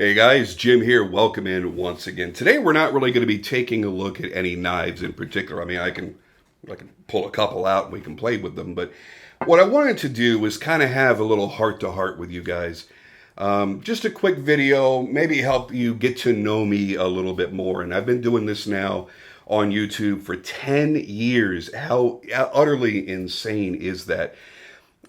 Hey guys, Jim here. Welcome in once again. Today we're not really going to be taking a look at any knives in particular. I mean, I can pull a couple out and we can play with them, but what I wanted to do was kind of have a little heart to heart with you guys. Just a quick video, maybe help you get to know me a little bit more. And I've been doing this now on YouTube for 10 years. How utterly insane is that?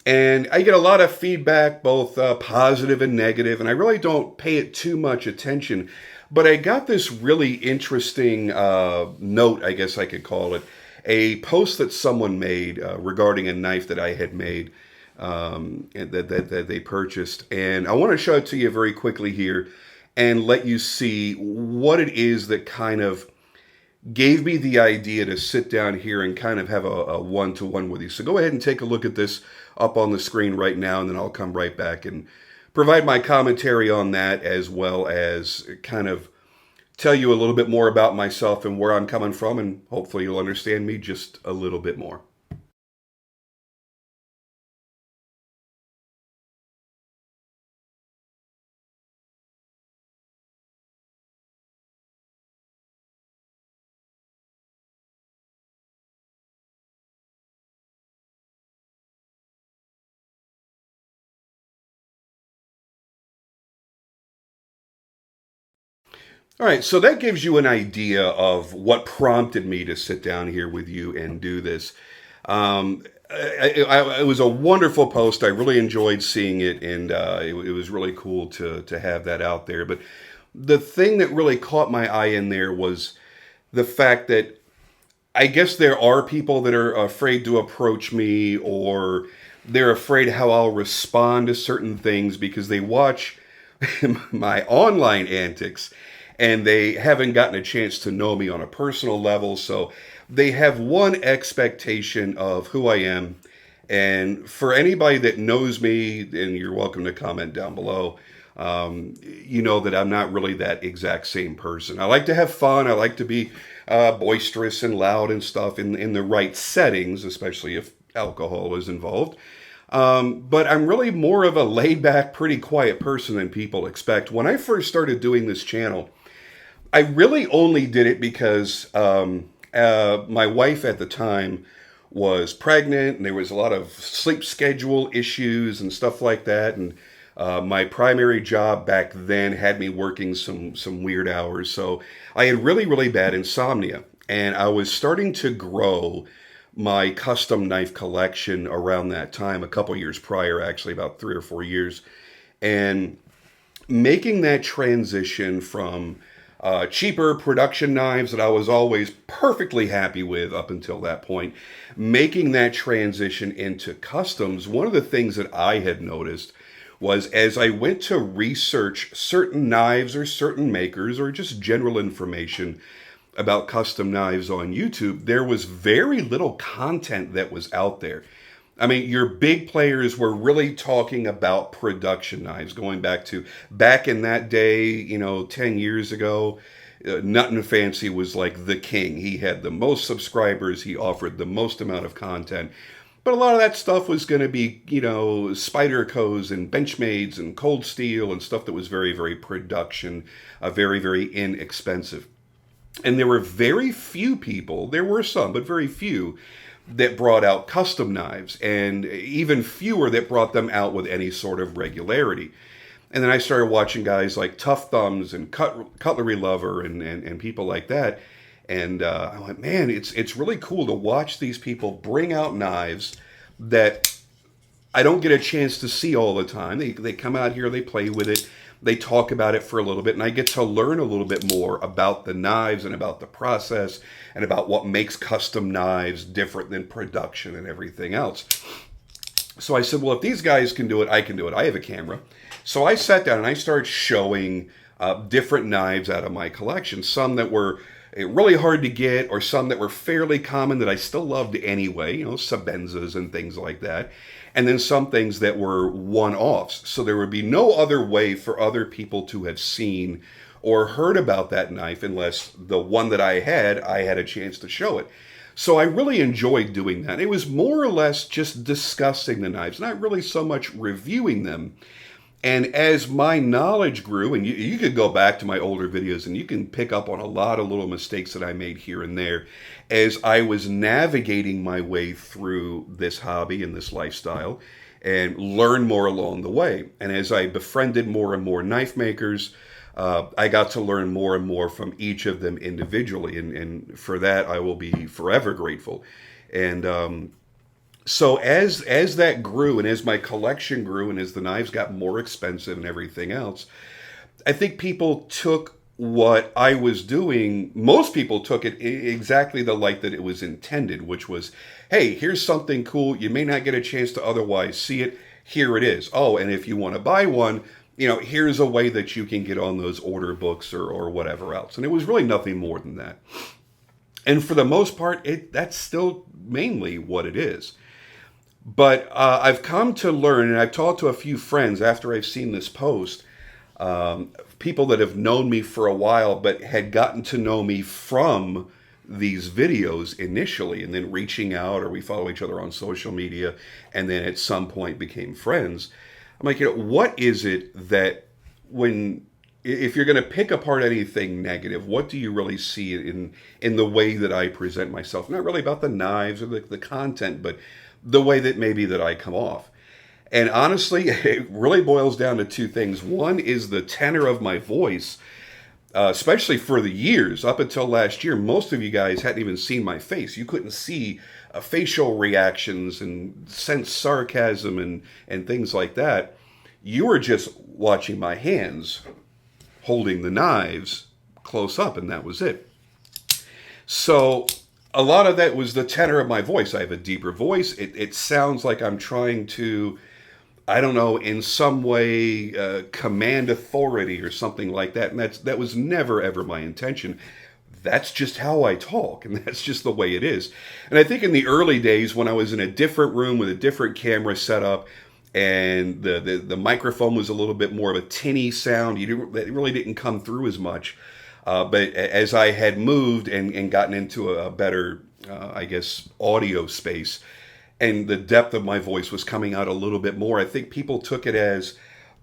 And I get a lot of feedback, both positive and negative, and I really don't pay it too much attention. But I got this really interesting note, I guess I could call it, a post that someone made regarding a knife that I had made that they purchased. And I want to show it to you very quickly here and let you see what it is that kind of gave me the idea to sit down here and kind of have a one-to-one with you. So go ahead and take a look at this up on the screen right now, and then I'll come right back and provide my commentary on that, as well as kind of tell you a little bit more about myself and where I'm coming from, and hopefully you'll understand me just a little bit more. All right, so that gives you an idea of what prompted me to sit down here with you and do this. It was a wonderful post. I really enjoyed seeing it, and it was really cool to have that out there. But the thing that really caught my eye in there was the fact that I guess there are people that are afraid to approach me, or they're afraid how I'll respond to certain things because they watch my online antics and they haven't gotten a chance to know me on a personal level. So they have one expectation of who I am. And for anybody that knows me, and you're welcome to comment down below, you know that I'm not really that exact same person. I like to have fun. I like to be boisterous and loud and stuff in the right settings, especially if alcohol is involved. But I'm really more of a laid back, pretty quiet person than people expect. When I first started doing this channel, I really only did it because my wife at the time was pregnant, and there was a lot of sleep schedule issues and stuff like that. And my primary job back then had me working some weird hours. So I had really bad insomnia, and I was starting to grow my custom knife collection around that time, a couple years prior, actually about 3 or 4 years. And making that transition from cheaper production knives that I was always perfectly happy with up until that point, making that transition into customs, one of the things that I had noticed was as I went to research certain knives or certain makers or just general information about custom knives on YouTube, there was very little content that was out there. I mean, your big players were really talking about production knives, going back in that day, 10 years ago. Nothing Fancy was like the king. He had the most subscribers. He offered the most amount of content. But a lot of that stuff was going to be, Spydercos and Benchmades and Cold Steel and stuff that was very production, very inexpensive. And there were very few people, there were some, but very few, that brought out custom knives, and even fewer that brought them out with any sort of regularity. And then I started watching guys like Tough Thumbs and Cutlery Lover and people like that. And I went, man, it's really cool to watch these people bring out knives that I don't get a chance to see all the time. They come out here, they play with it, they talk about it for a little bit, and I get to learn a little bit more about the knives and about the process and about what makes custom knives different than production and everything else. So I said, well, if these guys can do it, I can do it. I have a camera. So I sat down and I started showing different knives out of my collection, some that were really hard to get or some that were fairly common that I still loved anyway, Sebenzas and things like that. And then some things that were one-offs. So there would be no other way for other people to have seen or heard about that knife unless the one that I had a chance to show it. So I really enjoyed doing that. It was more or less just discussing the knives, not really so much reviewing them And as my knowledge grew, and you could go back to my older videos and you can pick up on a lot of little mistakes that I made here and there as I was navigating my way through this hobby and this lifestyle and learn more along the way. And as I befriended more and more knife makers, I got to learn more and more from each of them individually. And for that, I will be forever grateful. And so as that grew and as my collection grew and as the knives got more expensive and everything else, I think people took what I was doing. Most people took it exactly the light that it was intended, which was, hey, here's something cool. You may not get a chance to otherwise see it. Here it is. Oh, and if you want to buy one, here's a way that you can get on those order books or whatever else. And it was really nothing more than that. And for the most part, that's still mainly what it is. But I've come to learn, and I've talked to a few friends after I've seen this post, people that have known me for a while but had gotten to know me from these videos initially, and then reaching out, or we follow each other on social media, and then at some point became friends. I'm like, what is it that if you're going to pick apart anything negative, what do you really see in the way that I present myself? Not really about the knives or the content, but the way that maybe that I come off. And honestly, it really boils down to two things. One is the tenor of my voice, especially for the years up until last year. Most of you guys hadn't even seen my face. You couldn't see facial reactions and sense sarcasm and things like that. You were just watching my hands holding the knives close up, and that was it. So a lot of that was the tenor of my voice. I have a deeper voice. It sounds like I'm trying to, I don't know, in some way command authority or something like that. And that was never, ever my intention. That's just how I talk, and that's just the way it is. And I think in the early days when I was in a different room with a different camera setup, and the microphone was a little bit more of a tinny sound, it really didn't come through as much. But as I had moved and gotten into a better, I guess, audio space, and the depth of my voice was coming out a little bit more, I think people took it as,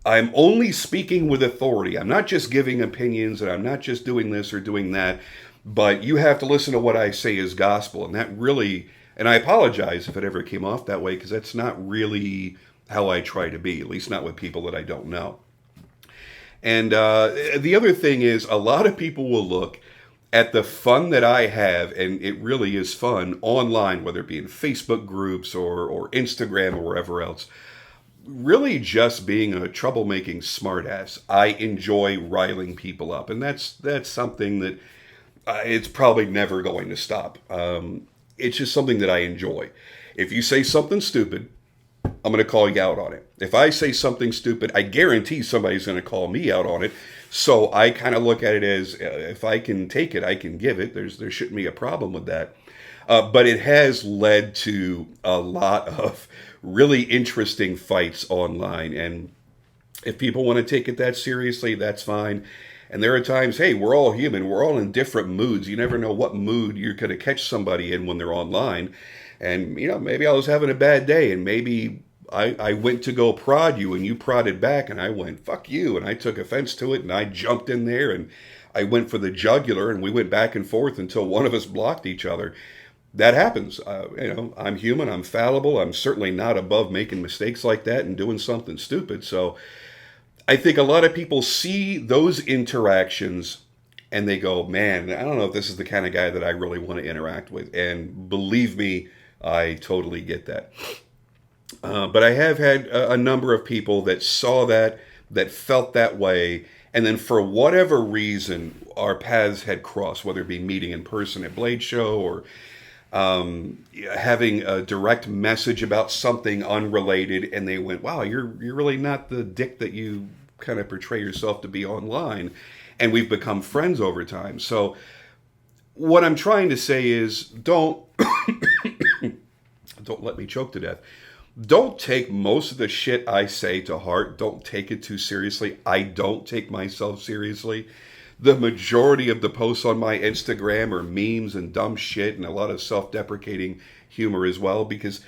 I'm only speaking with authority. I'm not just giving opinions, and I'm not just doing this or doing that, but you have to listen to what I say as gospel. And that really, and I apologize if it ever came off that way, because that's not really how I try to be, at least not with people that I don't know. And the other thing is, a lot of people will look at the fun that I have, and it really is fun, online, whether it be in Facebook groups or Instagram or wherever else, really just being a troublemaking smartass. I enjoy riling people up, and that's something that it's probably never going to stop. It's just something that I enjoy. If you say something stupid, I'm going to call you out on it. If I say something stupid, I guarantee somebody's going to call me out on it. So I kind of look at it as, if I can take it, I can give it. There shouldn't be a problem with that. But it has led to a lot of really interesting fights online. And if people want to take it that seriously, that's fine. And there are times, hey, we're all human. We're all in different moods. You never know what mood you're going to catch somebody in when they're online. And, maybe I was having a bad day, and maybe I went to go prod you and you prodded back, and I went, fuck you. And I took offense to it, and I jumped in there and I went for the jugular, and we went back and forth until one of us blocked each other. That happens. I'm human. I'm fallible. I'm certainly not above making mistakes like that and doing something stupid. So I think a lot of people see those interactions and they go, man, I don't know if this is the kind of guy that I really want to interact with. And believe me, I totally get that. But I have had a number of people that saw that felt that way, and then for whatever reason, our paths had crossed, whether it be meeting in person at Blade Show or having a direct message about something unrelated, and they went, wow, you're really not the dick that you kind of portray yourself to be online, and we've become friends over time. So what I'm trying to say is, don't let me choke to death. Don't take most of the shit I say to heart. Don't take it too seriously. I don't take myself seriously. The majority of the posts on my Instagram are memes and dumb shit and a lot of self-deprecating humor as well, because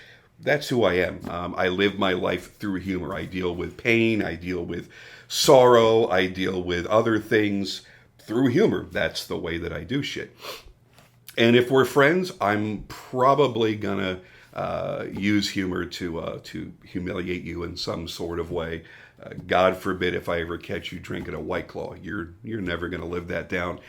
that's who I am. I live my life through humor. I deal with pain, I deal with sorrow, I deal with other things through humor. That's the way that I do shit. And if we're friends, I'm probably gonna use humor to humiliate you in some sort of way. God forbid if I ever catch you drinking a White Claw. You're never gonna live that down.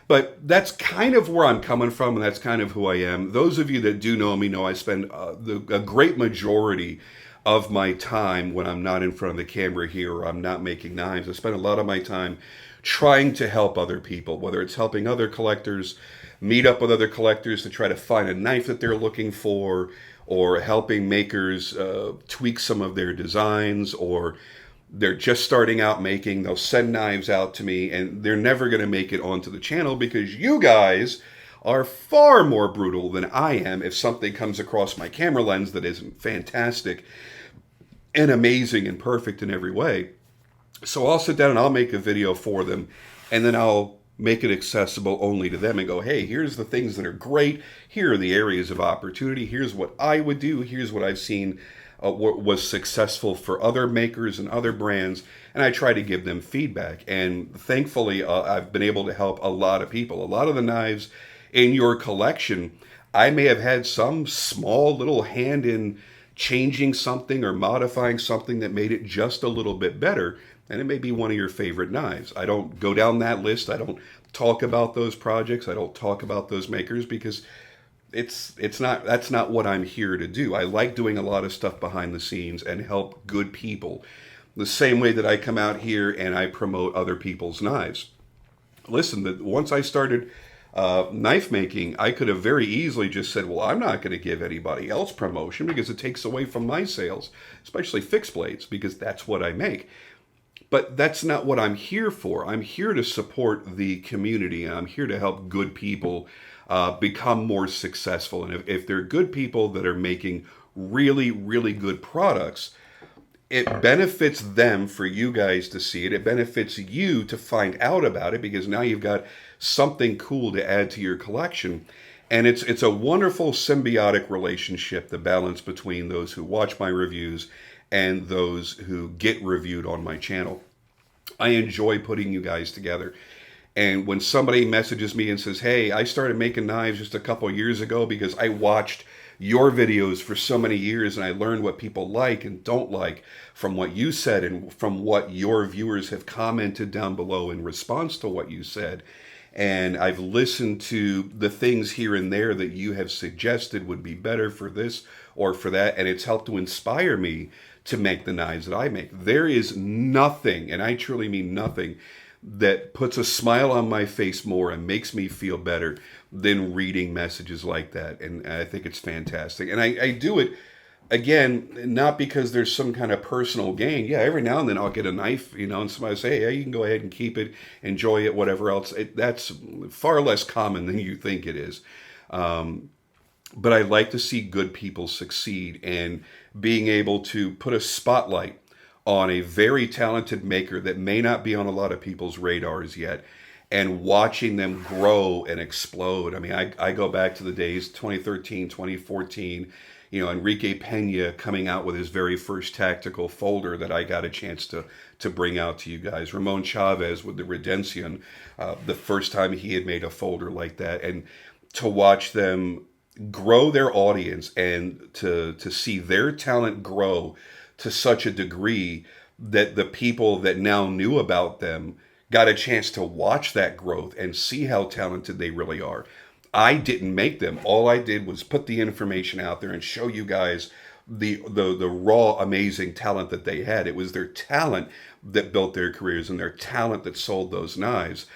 But that's kind of where I'm coming from, and that's kind of who I am. Those of you that do know me know I spend a great majority of my time when I'm not in front of the camera here or I'm not making knives. I spend a lot of my time trying to help other people, whether it's helping other collectors meet up with other collectors to try to find a knife that they're looking for, or helping makers tweak some of their designs, or they're just starting out making, they'll send knives out to me and they're never going to make it onto the channel because you guys are far more brutal than I am if something comes across my camera lens that isn't fantastic and amazing and perfect in every way. So I'll sit down and I'll make a video for them, and then I'll make it accessible only to them and go, hey, here's the things that are great. Here are the areas of opportunity. Here's what I would do. Here's what I've seen was successful for other makers and other brands, and I try to give them feedback. And thankfully, I've been able to help a lot of people. A lot of the knives in your collection, I may have had some small little hand in changing something or modifying something that made it just a little bit better, and it may be one of your favorite knives. I don't go down that list. I don't talk about those projects. I don't talk about those makers because that's not what I'm here to do. I like doing a lot of stuff behind the scenes and help good people, the same way that I come out here and I promote other people's knives. Listen, once I started knife making, I could have very easily just said, well, I'm not going to give anybody else promotion because it takes away from my sales, especially fixed blades, because that's what I make. But that's not what I'm here for. I'm here to support the community, and I'm here to help good people become more successful. And if they're good people that are making really, really good products, it benefits them for you guys to see it. It benefits you to find out about it because now you've got something cool to add to your collection. And it's a wonderful symbiotic relationship, the balance between those who watch my reviews and those who get reviewed on my channel. I enjoy putting you guys together. And when somebody messages me and says, hey, I started making knives just a couple of years ago because I watched your videos for so many years and I learned what people like and don't like from what you said and from what your viewers have commented down below in response to what you said. And I've listened to the things here and there that you have suggested would be better for this or for that, and it's helped to inspire me to make the knives that I make. There is nothing, and I truly mean nothing, that puts a smile on my face more and makes me feel better than reading messages like that. And I think it's fantastic. And I do it, again, not because there's some kind of personal gain. Yeah, every now and then I'll get a knife, and somebody will say, hey, yeah, you can go ahead and keep it, enjoy it, whatever else. That's far less common than you think it is. But I like to see good people succeed, and being able to put a spotlight on a very talented maker that may not be on a lot of people's radars yet, and watching them grow and explode. I mean, I go back to the days 2013, 2014, Enrique Pena coming out with his very first tactical folder that I got a chance to bring out to you guys. Ramon Chavez with the Redencion, the first time he had made a folder like that, and to watch them grow their audience and to see their talent grow to such a degree that the people that now knew about them got a chance to watch that growth and see how talented they really are. I didn't make them. All I did was put the information out there and show you guys the raw, amazing talent that they had. It was their talent that built their careers and their talent that sold those knives.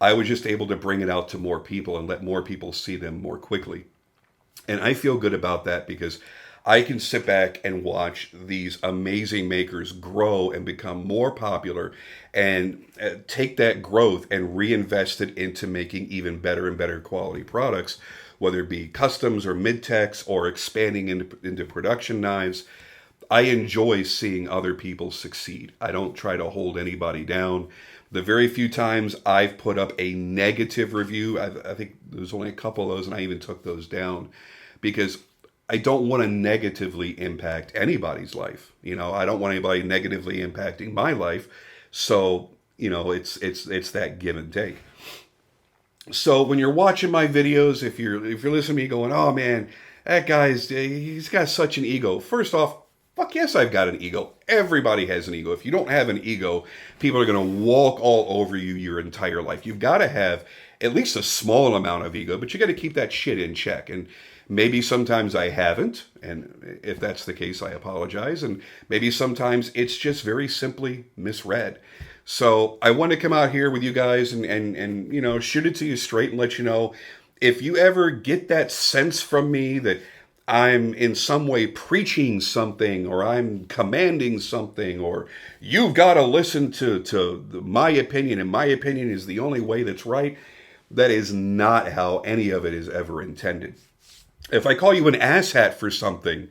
I was just able to bring it out to more people and let more people see them more quickly. And I feel good about that because I can sit back and watch these amazing makers grow and become more popular and take that growth and reinvest it into making even better and better quality products, whether it be customs or mid-techs or expanding into production knives. I enjoy seeing other people succeed. I don't try to hold anybody down. The very few times I've put up a negative review, I think there's only a couple of those, and I even took those down because I don't want to negatively impact anybody's life. I don't want anybody negatively impacting my life. So, it's that give and take. So when you're watching my videos, if you're listening to me going, oh man, that guy's he's got such an ego. First off, fuck yes, I've got an ego. Everybody has an ego. If you don't have an ego, people are going to walk all over you your entire life. You've got to have at least a small amount of ego, but you got to keep that shit in check. And maybe sometimes I haven't, and if that's the case, I apologize. And maybe sometimes it's just very simply misread. So I want to come out here with you guys and shoot it to you straight and let you know if you ever get that sense from me that I'm in some way preaching something or I'm commanding something or you've got to listen to my opinion and my opinion is the only way that's right. That is not how any of it is ever intended. If I call you an asshat for something,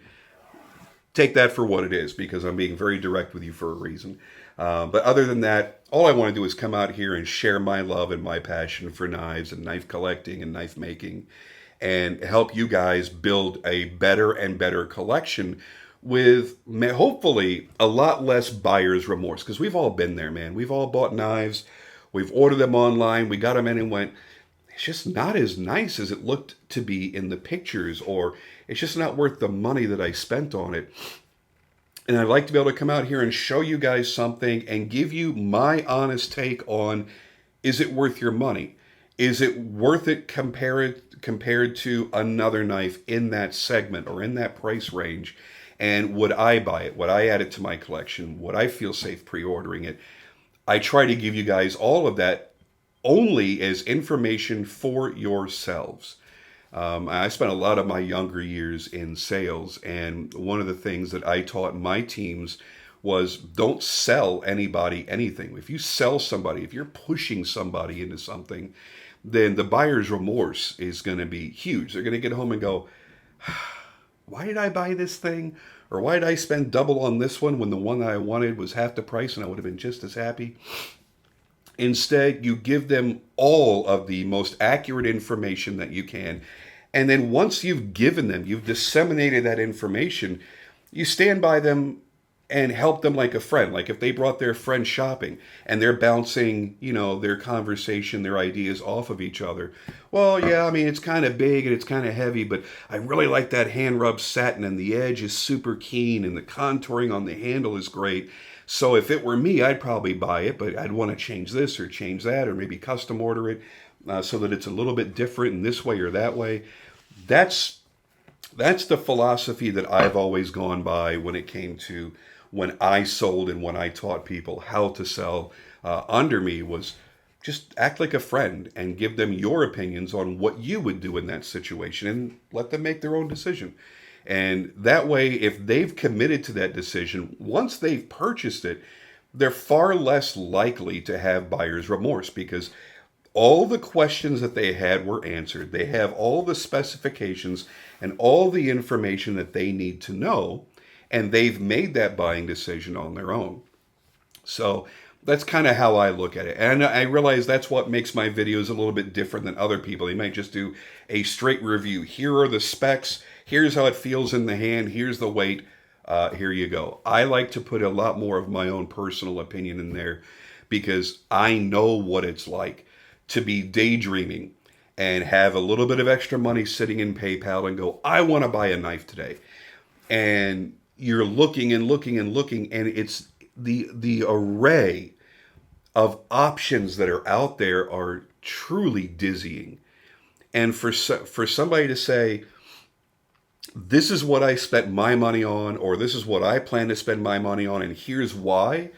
take that for what it is because I'm being very direct with you for a reason. But other than that, all I want to do is come out here and share my love and my passion for knives and knife collecting and knife making and help you guys build a better and better collection with hopefully a lot less buyer's remorse because we've all been there, man. We've all bought knives. We've ordered them online. We got them in and went, it's just not as nice as it looked to be in the pictures, or it's just not worth the money that I spent on it. And I'd like to be able to come out here and show you guys something and give you my honest take on, is it worth your money? Is it worth it compared to another knife in that segment or in that price range? And would I buy it? Would I add it to my collection? Would I feel safe pre-ordering it? I try to give you guys all of that only as information for yourselves. I spent a lot of my younger years in sales, and one of the things that I taught my teams was don't sell anybody anything. If you sell somebody, if you're pushing somebody into something, then the buyer's remorse is going to be huge. They're going to get home and go, why did I buy this thing? Or why did I spend double on this one when the one that I wanted was half the price and I would have been just as happy? Instead, you give them all of the most accurate information that you can. And then once you've given them, you've disseminated that information, you stand by them and help them like a friend. Like if they brought their friend shopping and they're bouncing, their conversation, their ideas off of each other. Well, yeah, I mean, it's kind of big and it's kind of heavy, but I really like that hand rub satin and the edge is super keen and the contouring on the handle is great. So if it were me, I'd probably buy it, but I'd want to change this or change that or maybe custom order it so that it's a little bit different in this way or that way. That's the philosophy that I've always gone by when it came to when I sold and when I taught people how to sell under me was just act like a friend and give them your opinions on what you would do in that situation and let them make their own decision. And that way, if they've committed to that decision, once they've purchased it, they're far less likely to have buyer's remorse because all the questions that they had were answered. They have all the specifications and all the information that they need to know, and they've made that buying decision on their own. So that's kind of how I look at it. And I realize that's what makes my videos a little bit different than other people. They might just do a straight review. Here are the specs. Here's how it feels in the hand. Here's the weight. Here you go. I like to put a lot more of my own personal opinion in there because I know what it's like to be daydreaming and have a little bit of extra money sitting in PayPal and go, I want to buy a knife today. And you're looking and looking and looking, and it's the array of options that are out there are truly dizzying. And for somebody to say, this is what I spent my money on, or this is what I plan to spend my money on, and here's why,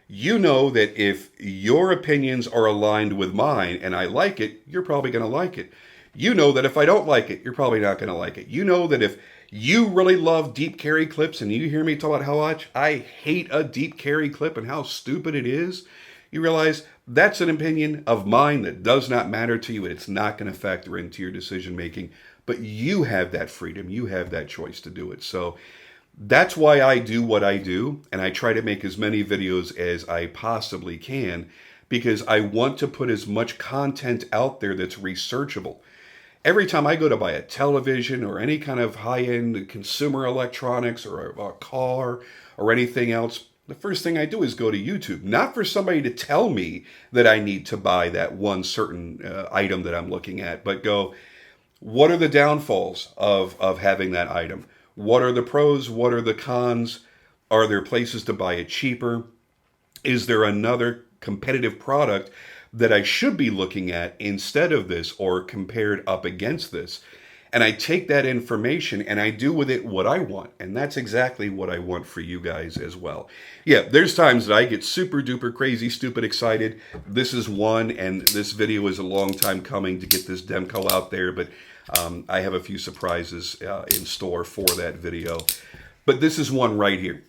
you know that if your opinions are aligned with mine and I like it, you're probably going to like it. You know that if I don't like it, you're probably not going to like it. You know that if you really love deep carry clips and you hear me talk about how much I hate a deep carry clip and how stupid it is, you realize that's an opinion of mine that does not matter to you and it's not going to factor into your decision making. But you have that freedom. You have that choice to do it. So that's why I do what I do, and I try to make as many videos as I possibly can because I want to put as much content out there that's researchable. every time I go to buy a television or any kind of high-end consumer electronics or a car or anything else, the first thing I do is go to YouTube. Not for somebody to tell me that I need to buy that one certain item that I'm looking at, but go, what are the downfalls of having that item? What are the pros? What are the cons? Are there places to buy it cheaper? Is there another competitive product that I should be looking at instead of this or compared up against this? And I take that information and I do with it what I want. And that's exactly what I want for you guys as well. Yeah, there's times that I get super duper crazy, stupid excited. This is one, and this video is a long time coming to get this Demco out there, but I have a few surprises in store for that video. But this is one right here.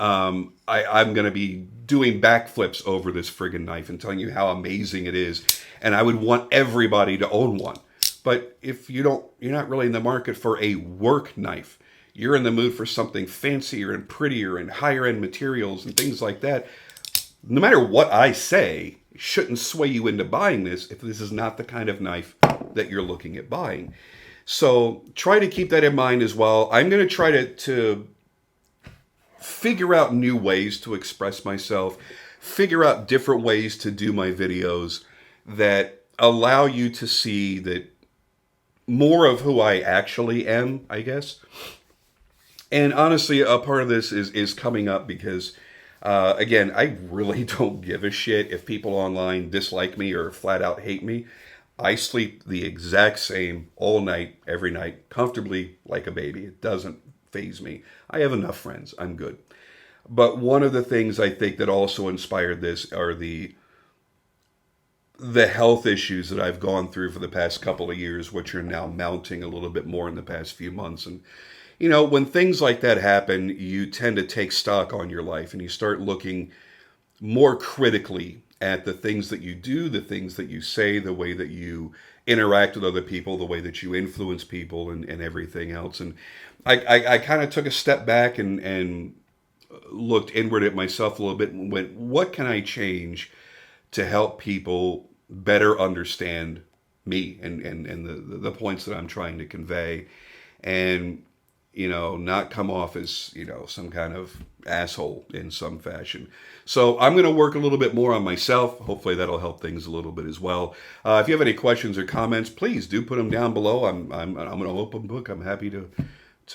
I'm going to be doing backflips over this friggin' knife and telling you how amazing it is. And I would want everybody to own one. But if you're not really in the market for a work knife, you're in the mood for something fancier and prettier and higher end materials and things like that, no matter what I say, it shouldn't sway you into buying this if this is not the kind of knife that you're looking at buying. So try to keep that in mind as well. I'm going to try to figure out new ways to express myself, figure out different ways to do my videos that allow you to see that more of who I actually am, I guess. And honestly, a part of this is coming up because, again, I really don't give a shit if people online dislike me or flat out hate me. I sleep the exact same all night, every night, comfortably like a baby. It doesn't faze me. I have enough friends. I'm good. But one of the things I think that also inspired this are the health issues that I've gone through for the past couple of years, which are now mounting a little bit more in the past few months. And, you know, when things like that happen, you tend to take stock on your life and you start looking more critically at the things that you do, the things that you say, the way that you interact with other people, the way that you influence people and everything else. And I kind of took a step back and looked inward at myself a little bit and went, what can I change to help people better understand me and the points that I'm trying to convey, and, you know, not come off as, you know, some kind of asshole in some fashion. So I'm going to work a little bit more on myself. Hopefully that'll help things a little bit as well. If you have any questions or comments, please do put them down below. I'm an open book. I'm happy to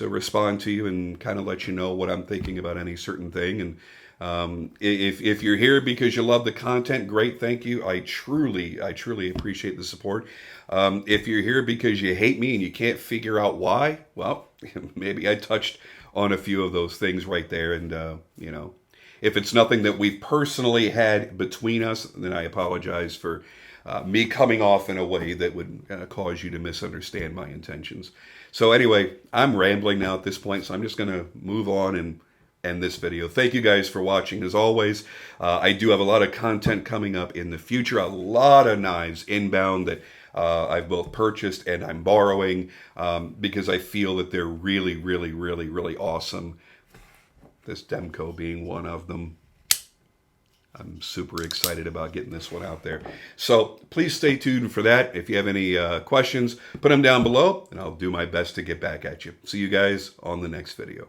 respond to you and kind of let you know what I'm thinking about any certain thing. And if you're here because you love the content, great, thank you. I truly appreciate the support. If you're here because you hate me and you can't figure out why, well, maybe I touched on a few of those things right there. And, you know, if it's nothing that we've personally had between us, then I apologize for me coming off in a way that would cause you to misunderstand my intentions. So anyway, I'm rambling now at this point, so I'm just going to move on and end this video. Thank you guys for watching. As always, I do have a lot of content coming up in the future, a lot of knives inbound that I've both purchased and I'm borrowing because I feel that they're really, really, really, really awesome. This Demco being one of them. I'm super excited about getting this one out there. So please stay tuned for that. If you have any questions, put them down below and I'll do my best to get back at you. See you guys on the next video.